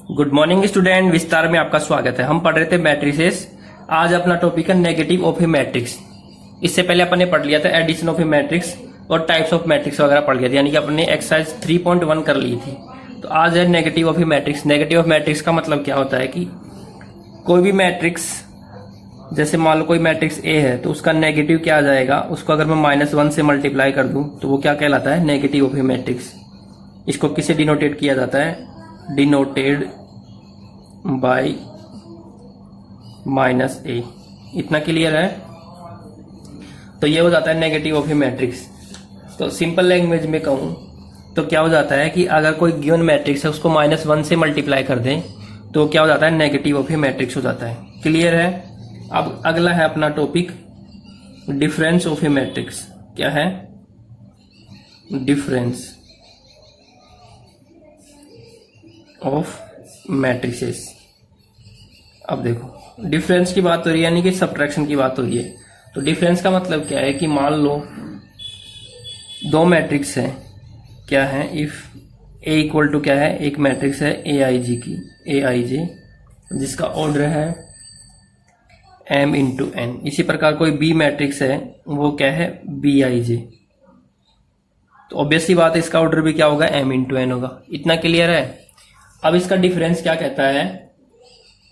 Good morning student, विस्तार में आपका स्वागत है। हम पढ़ रहे थे मैट्रिसेस। आज अपना टॉपिक है नेगेटिव ऑफ ए मैट्रिक्स। इससे पहले अपन ने पढ़ लिया था एडिशन ऑफ ए मैट्रिक्स और टाइप्स ऑफ मैट्रिक्स वगैरह पढ़ लिया था, यानी कि अपने एक्सरसाइज 3.1 कर ली थी। तो आज है negative of a matrix. Negative of matrix का मतलब क्या होता है कि कोई भी मैट्रिक्स, जैसे मान लो कोई मैट्रिक्स ए है तो उसका नेगेटिव क्या आ जाएगा, उसको अगर मैं -1 से मल्टीप्लाई कर दूं तो वो क्या कहलाता है, नेगेटिव ऑफ ए मैट्रिक्स। इसको किससे डिनोटेट किया जाता है, डिनोटेड बाय -a। इतना क्लियर है। तो ये हो जाता है नेगेटिव ऑफ ए मैट्रिक्स। तो सिंपल लैंग्वेज में कहूं तो क्या हो जाता है कि अगर कोई गिवन मैट्रिक्स है उसको -1 से मल्टीप्लाई कर दें तो क्या हो जाता है, नेगेटिव ऑफ ए मैट्रिक्स हो जाता है। क्लियर है। अब अगला है अपना topic difference of a matrix. क्या है, डिफरेंस ऑफ मैट्रिसेस। अब देखो डिफरेंस की बात हो रही है, यानी कि सब्ट्रैक्शन की बात हो रही है। तो डिफरेंस का मतलब क्या है कि मान लो दो मैट्रिक्स है, क्या है, इफ ए इक्वल टू क्या है, एक मैट्रिक्स है ए आई जी की, ए आई जे, जिसका ऑर्डर है m इंटू एन। इसी प्रकार कोई बी मैट्रिक्स है, वो क्या है, बी आई जे। तो ऑब्वियसली बात है इसका ऑर्डर भी क्या होगा, m इंटू एन होगा। इतना क्लियर है। अब इसका डिफरेंस क्या कहता है,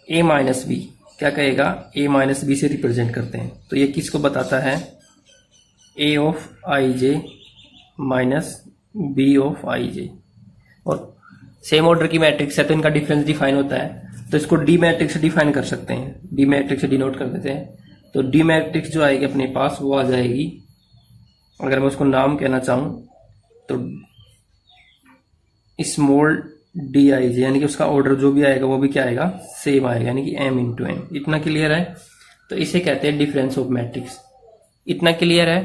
a माइनस बी। क्या कहेगा, a माइनस बी से रिप्रेजेंट करते हैं। तो ये किसको बताता है, a of I J minus B of I J. और सेम ऑर्डर की मैट्रिक्स है तो इनका डिफरेंस डिफाइन होता है। तो इसको डी मैट्रिक्स से डिफाइन कर सकते हैं, डी मैट्रिक्स से डिनोट कर देते हैं। तो डी मैट्रिक्स जो आएगी अपने पास वो आ जाएगी, अगर मैं उसको नाम कहना चाहूं तो स्मॉल डी आई जे, यानी कि उसका ऑर्डर जो भी आएगा वो भी क्या आएगा, सेम आएगा, यानी कि m इंटू एन। इतना क्लियर है। तो इसे कहते हैं डिफरेंस ऑफ मैट्रिक्स। इतना क्लियर है।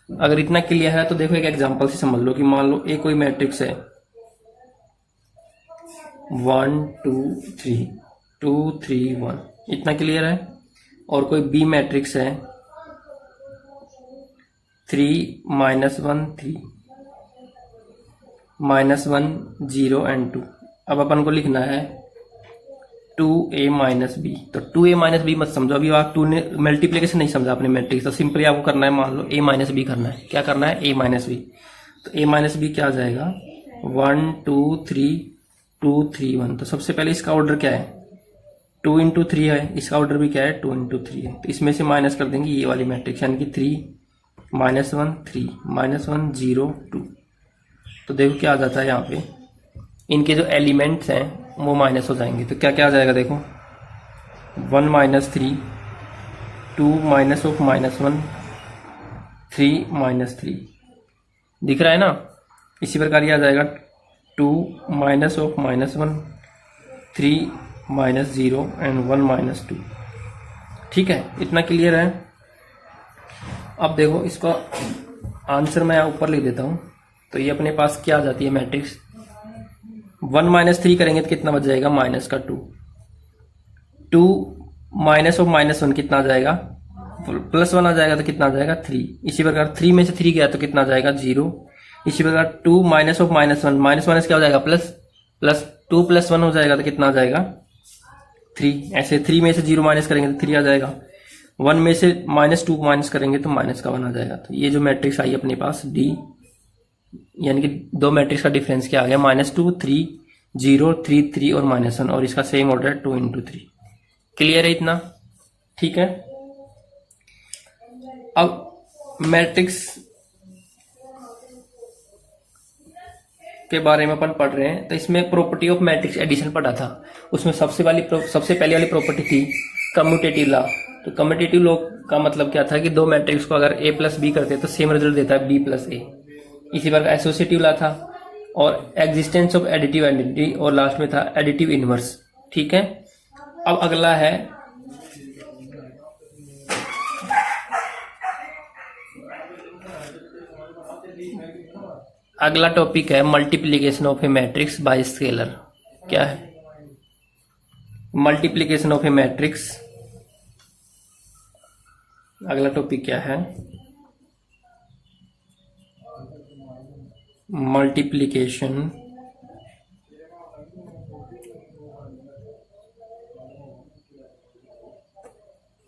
अगर इतना क्लियर है तो देखो एक एग्जांपल से समझ लो कि मान लो एक कोई मैट्रिक्स है 1 2 3 2 3 1। इतना क्लियर है। और कोई बी मैट्रिक्स है 3 -1 3 -1 0 एंड 2। अब अपन को लिखना है 2a माइनस बी। तो 2a माइनस बी मत समझो, अभी आप 2 ने मल्टीप्लीकेशन नहीं समझा अपने मैट्रिक्स। तो सिंपली आपको करना है, मान लो a माइनस बी करना है। क्या करना है, a माइनस बी। तो a माइनस बी क्या आ जाएगा, 1 2 3 2 3 1। तो सबसे पहले इसका ऑर्डर क्या है, 2 इंटू 3 है, इसका ऑर्डर भी क्या है, 2 इंटू 3 है। तो इसमें से माइनस कर देंगे ये वाली मैट्रिक्स, यानी कि 3 -1 3 -1 0 2। तो देखो क्या आ जाता है, यहाँ पे इनके जो एलिमेंट्स हैं वो माइनस हो जाएंगे। तो क्या क्या आ जाएगा, देखो 1 -3 2 माइनस ऑफ -1 3 -3 दिख रहा है ना। इसी प्रकार ये आ जाएगा 2 माइनस ऑफ -1 3 -0 एंड 1 -2। ठीक है, इतना क्लियर है। अब देखो इसका आंसर मैं ऊपर लिख देता हूं। तो ये अपने पास क्या आ जाती है मैट्रिक्स, 1 -3 करेंगे तो कितना बच जाएगा, माइनस का 2 2 माइनस ऑफ -1 कितना आ जाएगा, +1 आ जाएगा। तो कितना आ जाएगा, 3। इसी प्रकार 3 में से 3 गया तो कितना आ जाएगा, 0। इसी प्रकार 2 माइनस ऑफ -1 माइनस क्या हो जाएगा, प्लस 2 + 1 हो जाएगा तो कितना आ जाएगा, 3। ऐसे 3 में से 0 माइनस करेंगे तो 3 आ जाएगा। 1 में से -2 माइनस करेंगे तो -1 आ जाएगा। तो ये जो मैट्रिक्स आई अपने पास डी, यानी कि दो मैट्रिक्स का डिफरेंस क्या आ गया, -2 3 0 3 3 और -1, और इसका सेम ऑर्डर 2 इंटू 3। क्लियर है इतना, ठीक है। अब मैट्रिक्स के बारे में अपन पढ़ रहे हैं। तो इसमें प्रॉपर्टी ऑफ मैट्रिक्स एडिशन पढ़ा था। उसमें सबसे पहले वाली प्रॉपर्टी थी कम्यूटेटिव लॉ। तो कम्यूटेटिव लॉ का मतलब क्या था कि दो मैट्रिक्स को अगर a + b करते तो सेम रिजल्ट देता है b + a। इसी प्रकार एसोसिएटिव लॉ था, और एग्जिस्टेंस ऑफ एडिटिव आइडेंटिटी, और लास्ट में था एडिटिव इनवर्स। ठीक है। अब अगला है अगला टॉपिक है multiplication of a matrix bye scalar. क्या है, मल्टीप्लीकेशन ऑफ ए मैट्रिक्स। अगला टॉपिक क्या है, multiplication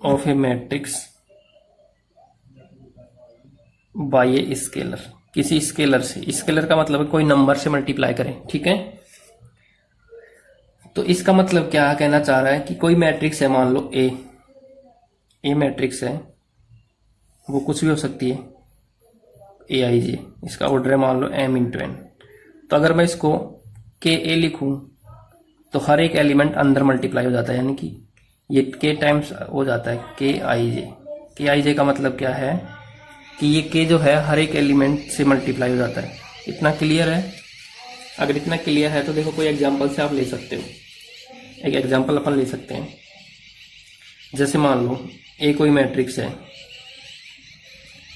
of a matrix bye a scalar, किसी स्केलर से, स्केलर का मतलब है कोई नंबर से मल्टीप्लाई करें, ठीक है। तो इसका मतलब क्या कहना चाह रहा है कि कोई मैट्रिक्स है, मान लो ए मैट्रिक्स है, वो कुछ भी हो सकती है, ए आई जे, इसका ऑर्डर है मान लो m इंटू एन। तो अगर मैं इसको के ए लिखूं तो हर एक एलिमेंट अंदर मल्टीप्लाई हो जाता है, यानी कि ये के टाइम्स हो जाता है के आई जे का मतलब क्या है कि ये के जो है हर एक एलिमेंट से मल्टीप्लाई हो जाता है। इतना क्लियर है? अगर इतना क्लियर है तो देखो कोई एग्जांपल से आप ले सकते हो। एक एग्जांपल अपन ले सकते हैं, जैसे मान लो ए कोई मैट्रिक्स है,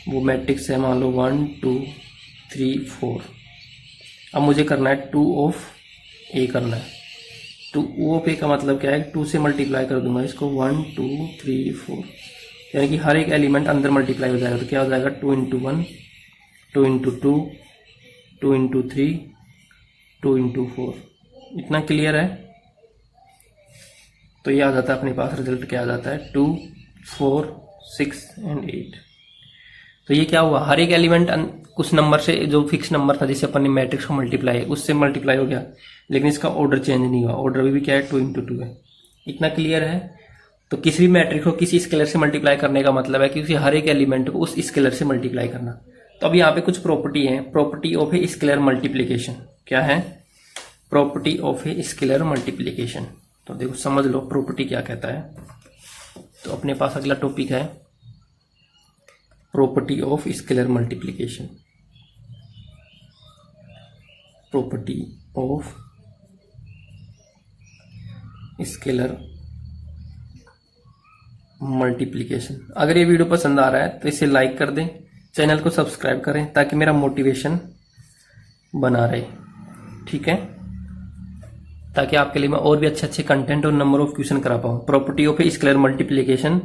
वो मैट्रिक्स है मान लो 1 2 3 4। अब मुझे करना है 2 ऑफ ए करना है। 2 ऑफ ए का मतलब क्या है, 2 से मल्टीप्लाई कर दूंगा इसको, 1 2 3 4, यानी कि हर एक एलिमेंट अंदर मल्टीप्लाई हो जाएगा। तो क्या हो जाएगा, 2 इंटू 1 2 इंटू 2 2 इंटू 3 2 इंटू 4। इतना क्लियर है? तो ये आ जाता है अपने पास, रिजल्ट क्या आ जाता है, 2 4 6 एंड 8। तो ये क्या हुआ, हर एक एलिमेंट कुछ नंबर से, जो फिक्स नंबर था जिससे अपन ने मैट्रिक्स को मल्टीप्लाई, उससे मल्टीप्लाई हो गया, लेकिन इसका ऑर्डर चेंज नहीं हुआ। ऑर्डर भी क्या है, 2 इंटू 2 है। इतना क्लियर है? तो किसी भी मैट्रिक्स को किसी स्केलर से मल्टीप्लाई करने का मतलब है कि उसी हर एक एलिमेंट को उस स्केलर से मल्टीप्लाई करना। तो अब यहाँ पे कुछ प्रॉपर्टी है, property of a scalar multiplication. क्या है? Property of a scalar multiplication. तो देखो समझ लो प्रॉपर्टी क्या कहता है। तो अपने पास अगला टॉपिक है property of scalar multiplication. Property of scalar multiplication. अगर ये वीडियो पसंद आ रहा है तो इसे लाइक कर दें, चैनल को सब्सक्राइब करें ताकि मेरा मोटिवेशन बना रहे, ठीक है, ताकि आपके लिए मैं और भी अच्छे कंटेंट और नंबर ऑफ क्वेश्चन करा पाऊँ। Property of a scalar multiplication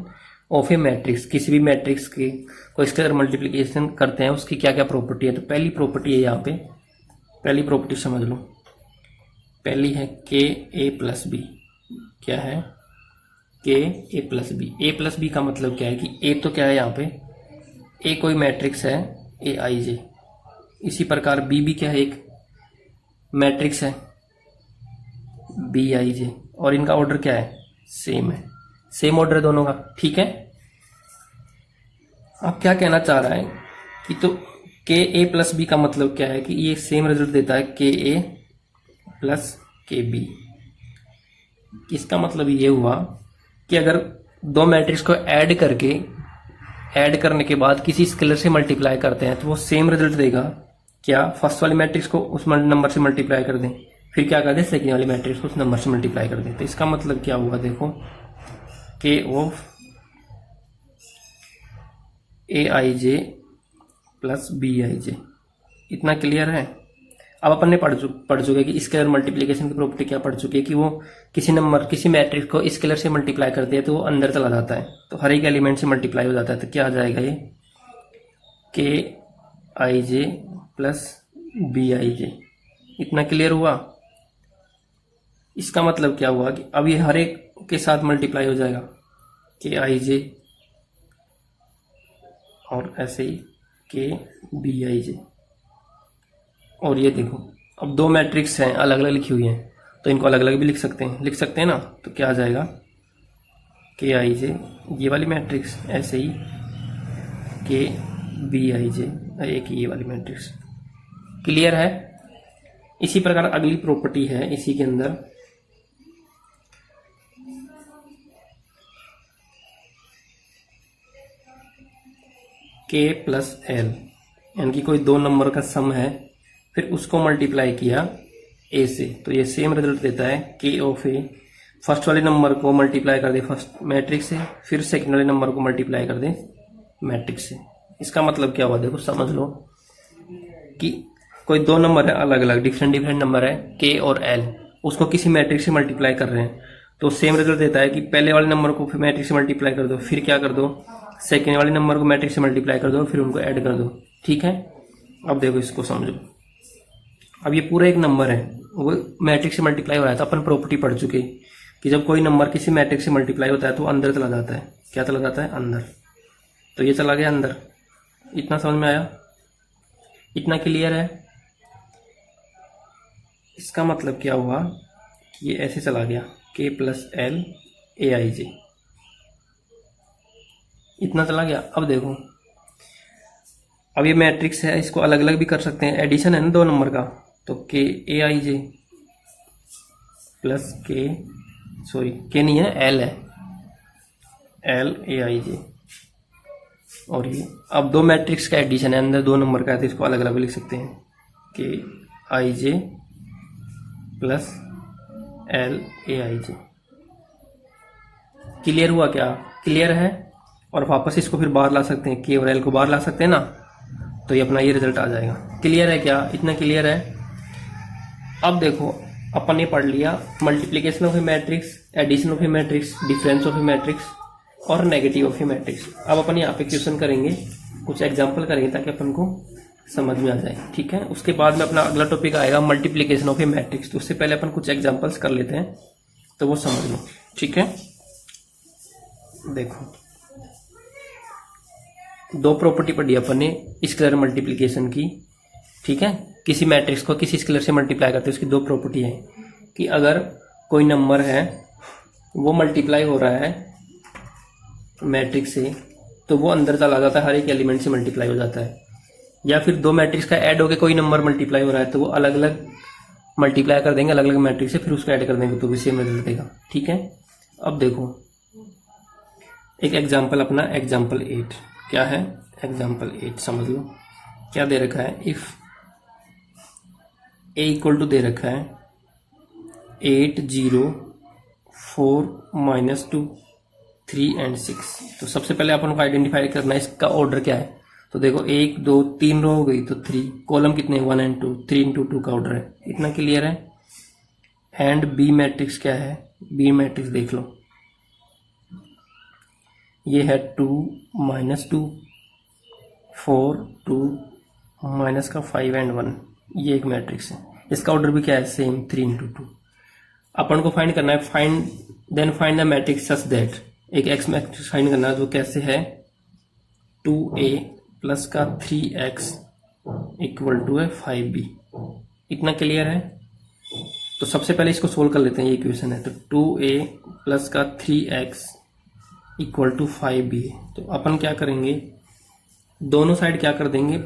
of a matrix, किसी भी मैट्रिक्स की कोई स्केलर मल्टीप्लीकेशन करते हैं उसकी क्या क्या प्रॉपर्टी है। तो पहली प्रॉपर्टी है यहाँ पे, पहली प्रॉपर्टी समझ लो, पहली है के ए प्लस बी। क्या है? के ए प्लस बी। ए प्लस बी का मतलब क्या है कि ए तो क्या है यहाँ पे, ए कोई मैट्रिक्स है ए आई जे, इसी प्रकार बी भी क्या है, एक मैट्रिक्स है बी आई जे, और इनका ऑर्डर क्या है, सेम है, सेम ऑर्डर है दोनों का, ठीक है। अब क्या कहना चाह रहा है कि तो के ए प्लस बी का मतलब क्या है कि ये सेम रिजल्ट देता है के ए प्लस के बी। इसका मतलब ये हुआ कि अगर दो मैट्रिक्स को ऐड करने के बाद किसी स्केलर से मल्टीप्लाई करते हैं तो वो सेम रिजल्ट देगा। क्या? फर्स्ट वाली मैट्रिक्स को उस नंबर से मल्टीप्लाई कर दें, फिर क्या कर दें, सेकेंड वाली मैट्रिक्स को उस नंबर से मल्टीप्लाई कर दें। तो इसका मतलब क्या हुआ, देखो K of A I J plus B I J. इतना क्लियर है? अब अपन ने पढ़ चुके कि स्केलर मल्टीप्लिकेशन की प्रॉपर्टी क्या पढ़ चुके हैं कि वो किसी मैट्रिक्स को स्केलर से मल्टीप्लाई करते हैं तो वो अंदर चला जाता है, तो हर एक एलिमेंट से मल्टीप्लाई हो जाता है। तो क्या आ जाएगा ये, के I J plus B I J. इतना क्लियर हुआ? इसका मतलब क्या हुआ कि अब ये हर एक के साथ मल्टीप्लाई हो जाएगा, के आई जे और ऐसे ही के बी आई जे। और ये देखो अब दो मैट्रिक्स हैं, अलग अलग लिखी हुई हैं, तो इनको अलग अलग भी लिख सकते हैं ना। तो क्या आ जाएगा, के आई जे ये वाली मैट्रिक्स, ऐसे ही के बी आई जे एक ये वाली मैट्रिक्स। क्लियर है? इसी प्रकार अगली प्रॉपर्टी है इसी के अंदर, के प्लस एल, यानी कि कोई दो नंबर का सम है फिर उसको मल्टीप्लाई किया ए से, तो ये सेम रिजल्ट देता है के ऑफ ए। फर्स्ट वाले नंबर को मल्टीप्लाई कर दे फर्स्ट मैट्रिक्स से, फिर सेकंड वाले नंबर को मल्टीप्लाई कर दे मैट्रिक्स से। इसका मतलब क्या हुआ, देखो समझ लो कि कोई दो नंबर है अलग अलग, डिफरेंट नंबर है के और एल, उसको किसी मैट्रिक्स से मल्टीप्लाई कर रहे हैं तो सेम रिजल्ट देता है कि पहले वाले नंबर को फिर मैट्रिक्स से मल्टीप्लाई कर दो, फिर क्या कर दो, सेकेंड वाले नंबर को मैट्रिक्स से मल्टीप्लाई कर दो, फिर उनको ऐड कर दो, ठीक है। अब देखो इसको समझो, अब ये पूरा एक नंबर है वो मैट्रिक्स से मल्टीप्लाई हो रहा है, तो अपन प्रॉपर्टी पढ़ चुके, कि जब कोई नंबर किसी मैट्रिक्स से मल्टीप्लाई होता है तो अंदर चला जाता है। क्या चला जाता है? अंदर। तो ये चला गया अंदर। इतना समझ में आया? इतना क्लियर है? इसका मतलब क्या हुआ कि ये ऐसे चला गया k plus L A I J, इतना चला गया। अब देखो, अब ये मैट्रिक्स है, इसको अलग अलग भी कर सकते हैं, एडिशन है ना दो नंबर का, तो k A I J plus के नहीं है, एल है, एल ए आई जे। और ये अब दो मैट्रिक्स का एडिशन है, अंदर दो नंबर का है, तो इसको अलग अलग भी लिख सकते हैं, K I J plus L A I J. Clear हुआ क्या? क्लियर है? और वापस इसको फिर बाहर ला सकते हैं, के और एल को बाहर ला सकते हैं ना, तो ये अपना ये रिजल्ट आ जाएगा। क्लियर है क्या? इतना क्लियर है? अब देखो, अपन ने पढ़ लिया multiplication of a matrix, addition of a matrix, difference of a matrix और नेगेटिव ऑफ ए मैट्रिक्स। अब अपन यहाँ पे क्वेश्चन करेंगे, कुछ एग्जाम्पल करेंगे ताकि अपन को समझ में आ जाए। ठीक है, उसके बाद में अपना अगला टॉपिक आएगा मल्टीप्लिकेशन ऑफ ए मैट्रिक्स। तो उससे पहले अपन कुछ एग्जाम्पल्स कर लेते हैं तो वो समझ लो। ठीक है, देखो दो प्रॉपर्टी पढ़ी अपन ने स्केलर मल्टीप्लिकेशन की। ठीक है, किसी मैट्रिक्स को किसी स्केलर से मल्टीप्लाई करते हैं, उसकी दो प्रॉपर्टी है कि अगर कोई नंबर है वो मल्टीप्लाई हो रहा है मैट्रिक्स से, तो वो अंदर चला जाता है, हर एक एलिमेंट से मल्टीप्लाई हो जाता है। या फिर दो मैट्रिक्स का ऐड होकर कोई नंबर मल्टीप्लाई हो रहा है तो वो अलग अलग मल्टीप्लाई कर देंगे अलग अलग मैट्रिक्स से, फिर उसको ऐड कर देंगे तो भी सेम रिजल्ट देगा। ठीक है, अब देखो एक एग्जाम्पल, अपना एग्जाम्पल 8 क्या है? एग्जाम्पल 8 समझ लो। क्या दे रखा है? इफ ए इक्वल टू दे रखा है 8 0 4 -2 3 और 6। तो सबसे पहले अपन को आइडेंटिफाई करना है इसका ऑर्डर क्या है। तो देखो 1 2 3 रो हो गई तो 3 कॉलम कितने 1 और 2, 3 × 2 का ऑर्डर है। इतना क्लियर है? एंड बी मैट्रिक्स क्या है? बी मैट्रिक्स देख लो, ये है 2 -2 4 2 माइनस का 5 और 1, ये एक मैट्रिक्स है। इसका ऑर्डर भी क्या है? सेम 3 × 2। अपन को फाइंड करना है, find the matrix such that, एक एक्स मैट्रिक्स फाइंड करना है जो कैसे है 2a प्लस का 3x इक्वल टू है 5b। इतना क्लियर है? तो सबसे पहले इसको सोल्व कर लेते हैं, ये इक्वेशन है। तो 2a प्लस का 3x इक्वल टू 5b। तो अपन क्या करेंगे, दोनों साइड क्या कर देंगे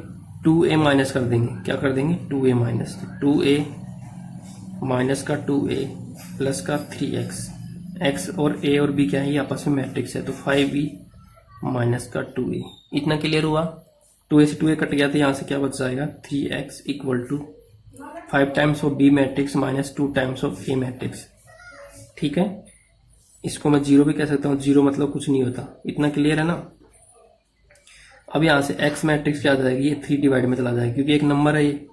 2a माइनस कर देंगे। क्या कर देंगे? 2a minus. तो 2a माइनस का 2a प्लस का 3x, x और a और b क्या है? ये आपस में मैट्रिक्स है, तो 5b माइनस का 2a। इतना क्लियर हुआ? 2a से 2a कट गया तो यहाँ से क्या बच जाएगा 3x equal to 5 times of b matrix minus 2 times of a matrix. ठीक है, इसको मैं 0 भी कह सकता हूँ, 0 मतलब कुछ नहीं होता। इतना क्लियर है ना? अब यहाँ से x मैट्रिक्स क्या आ जाएगी? ये 3 डिवाइड में चला जाएगा क्योंकि एक नंबर है ये,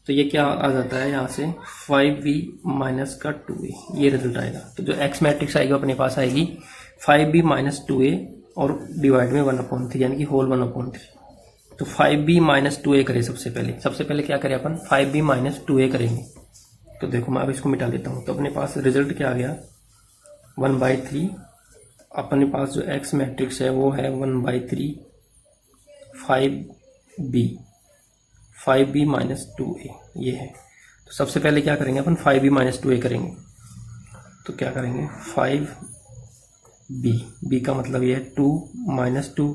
तो ये क्या आ जाता है यहाँ से 5b माइनस का 2a, ये रिजल्ट आएगा। तो जो x मैट्रिक्स आएगी अपने पास आएगी 5b माइनस 2a और डिवाइड में 1/3 यानी कि होल 1/3। तो 5b माइनस 2a करें सबसे पहले क्या करें अपन 5b माइनस 2a करेंगे। तो देखो मैं अब इसको मिटा लेता हूँ, तो अपने पास रिजल्ट क्या आ गया 1/3। अपने पास जो x मैट्रिक्स है वो है 1/3 5b माइनस 2a, ये है। तो सबसे पहले क्या करेंगे अपन 5b माइनस 2a करेंगे। तो क्या करेंगे 5b का मतलब ये है 2 -2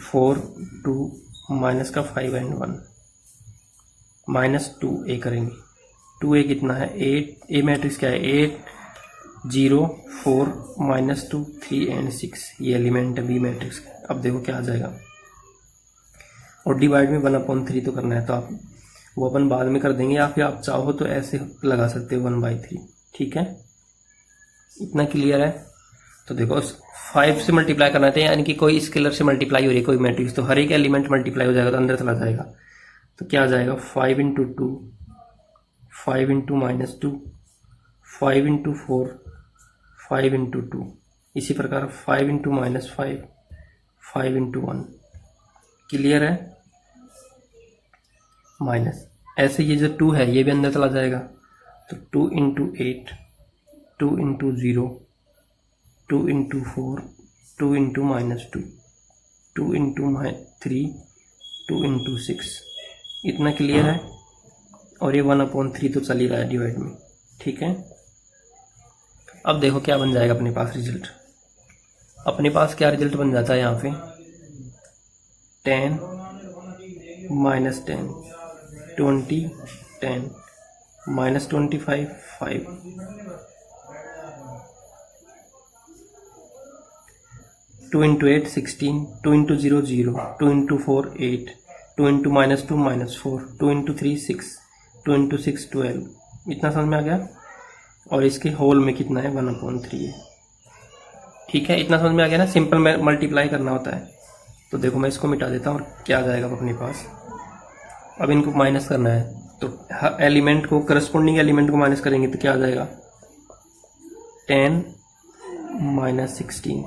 4 2 माइनस का 5 और 1 माइनस 2a करेंगे। 2a कितना है 8, a मैट्रिक्स क्या है 8 0 4 -2 3 और 6, ये एलिमेंट है बी मैट्रिक्स का। अब देखो क्या आ जाएगा, और डिवाइड में 1/3 तो करना है, तो आप वो अपन बाद में कर देंगे, या फिर आप चाहो तो ऐसे लगा सकते हो 1/3। ठीक है, इतना क्लियर है? तो देखो 5 से मल्टीप्लाई करना था, यानी कि कोई स्केलर से मल्टीप्लाई हो रही है कोई मैट्रिक्स, तो हर एक एलिमेंट मल्टीप्लाई हो जाएगा तो अंदर चला जाएगा। तो क्या आ जाएगा 5 × 2 5 × -2 5 × 4 5 × 2, इसी प्रकार 5 × -5 5 × 1। क्लियर है? माइनस ऐसे ये जो 2 है ये भी अंदर चला जाएगा, तो 2 × 8 2 into 0, 2 into 4, 2 into -2, 2 into 3, 2 into 6। इतना क्लियर है। और ये 1/3 तो चल ही रहा है डिवाइड में, ठीक है। अब देखो क्या बन जाएगा अपने पास रिजल्ट। अपने पास क्या रिजल्ट बन जाता है यहाँ पे, 10 -10, 20, 10, -25, 5, 2 into 8, 16, 2 into 0, 0, 2 into 4, 8, 2 into -2, -4, 2 into 3, 6, 2 into 6, 12। इतना समझ में आ गया। और इसके होल में कितना है, 1/3 है, ठीक है। इतना समझ में आ गया ना। सिंपल में मल्टीप्लाई करना होता है। तो देखो मैं इसको मिटा देता हूँ और क्या आ जाएगा अपने पास। अब इनको माइनस करना है, तो एलिमेंट को, करस्पॉन्डिंग एलिमेंट को माइनस करेंगे तो क्या आ जाएगा, 10 -16,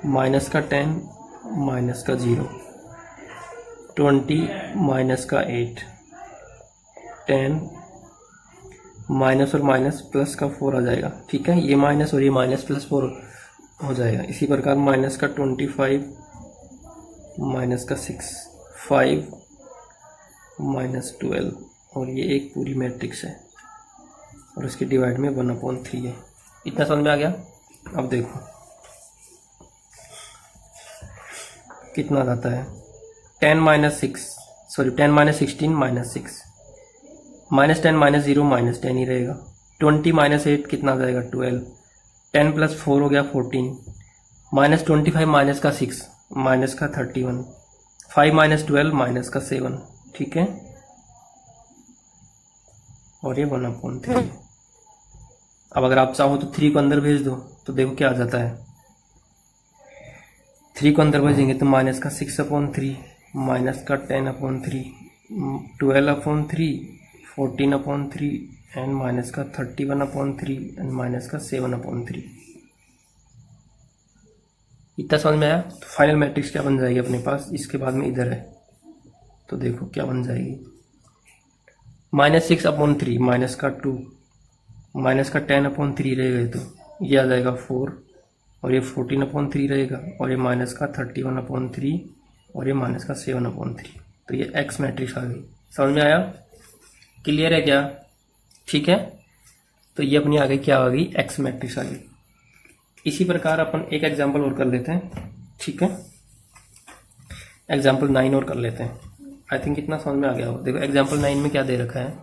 माइनस का 10, माइनस का 0, 20 माइनस का 8, 10 माइनस और माइनस प्लस का 4 आ जाएगा, ठीक है। ये माइनस और ये माइनस प्लस 4 हो जाएगा। इसी प्रकार माइनस का 25, माइनस का 6, 5 माइनस 12, और ये एक पूरी मैट्रिक्स है और उसके डिवाइड में 1/3 है। इतना समझ में आ गया। अब देखो कितना आता है, 10 -16 -6, -10 -0 -10 ही रहेगा। 20 -8 कितना आ जाएगा, 12, 10 + 4 हो गया 14, -25 माइनस का 6, माइनस का 31, 5 -12 माइनस का 7, ठीक है। और ये 1/3। अब अगर आप चाहो तो 3 को अंदर भेज दो, तो देखो क्या आ जाता है। 3 को अंदर भेजेंगे तो माइनस का 6/3, माइनस का 10/3, 12/3, 14/3 एंड माइनस का 31/3 एंड माइनस का 7/3। इतना समझ में आया। तो फाइनल मैट्रिक्स क्या बन जाएगी अपने पास, इसके बाद में इधर है, तो देखो क्या बन जाएगी, -6/3, माइनस का 2, माइनस का 10/3 रहेगा, तो ये आ जाएगा 4, और ये 14/3 रहेगा, और ये माइनस का 31/3, और ये माइनस का 7/3। तो ये एक्स मैट्रिक्स आ गई। समझ में आया, क्लियर है क्या, ठीक है। तो ये अपनी आ गई, क्या आ गई, एक्स मैट्रिक्स आ गई। इसी प्रकार अपन एक एग्जांपल और कर लेते हैं, ठीक है। एग्जांपल 9 और कर लेते हैं। आई थिंक इतना समझ में आ गया हो। देखो एग्जांपल 9 में क्या दे रखा है,